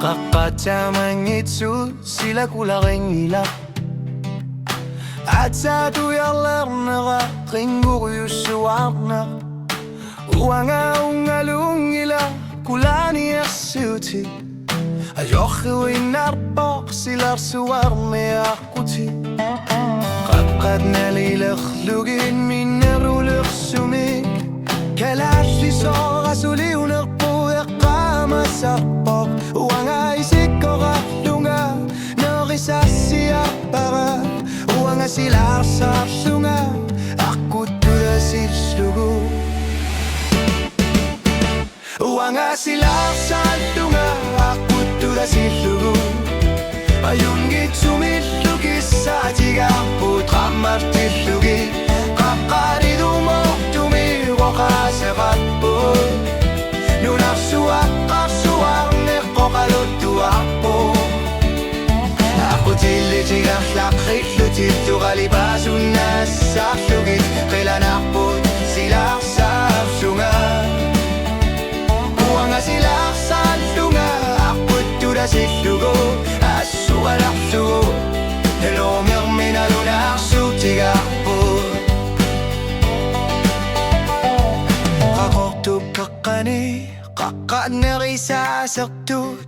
Kakacamangitsu sila kularingila At sa tuyarlarnera ringuruyusuarna Uanga ungalungila kulani assuti Ayochuinarpok silarsuarmeakuti Qaqadna lilerlugin minnerulursumik Kalasli sorasuli unerpueqamasarpok Uanga isikkorarlunga nerisasiarpara Uanga silarsarlunga aquttudasillugu Uanga silarsarlunga aquttudasillugu Ayungitsumillukissatigarpu trammartillugi Qaqqaridumortumi qoqaseqarpu Nunarsuaqqarsuarneqqoqaluttuarpu Aqutillitigarlaqrillutiltuqalipasunnassarlugit qilanarput silarsarlunga Uanga silarsarlunga aquttudasillugu Assualarlugu Elomerminalunarsuutigarput Qaqortuqqaqqani qaqqanerisaasertut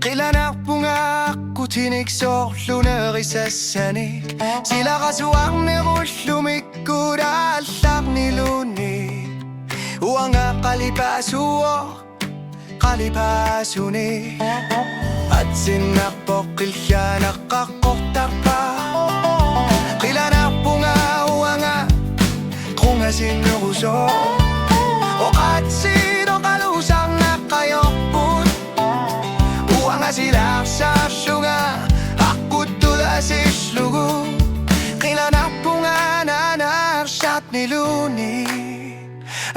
Qilanarpunga aqutiniksorlunerisassanik Silaqasuarnerullumikkuraallarniluni Uanga qalipasuor qalipasuni Atsinarpoqillanaqqaqqortarpa Qilanarpunga uanga qungasinneruso Oqatsidoqalusarnaqqayorput Uanga silarsarlunga aquttudasillugu Qilanarpunga nanarsarniluni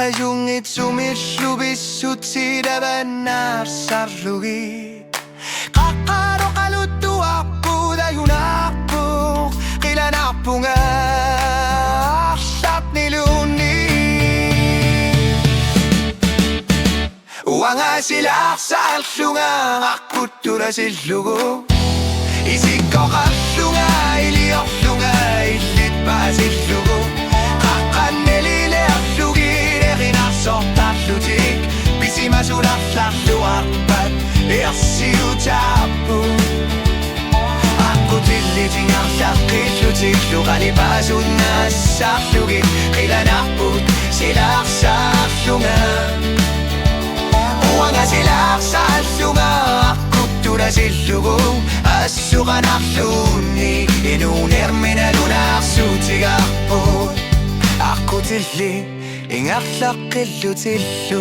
Ayungitsumillubissutsidavannarsarlugi Qaqqaroqaluttuarpudayunarpu Qilanarpunga arsarniluni Uanga silarsarlunga aquttudasillugu Isikkoqarlunga iliorlunga illitpaasillugu Qaqqannelilerluginerinasortarlutik Pisimasurarlarluarpat ersiutappu Aqutillitigarlaqillutillu qalipasunnaassarlugit qilanarput silarsarlunga Uanga silarsarlunga aquttudasillugu Assuqanarluni inunerminalunarsuutigarput Aqutilli ingarlaqillutillu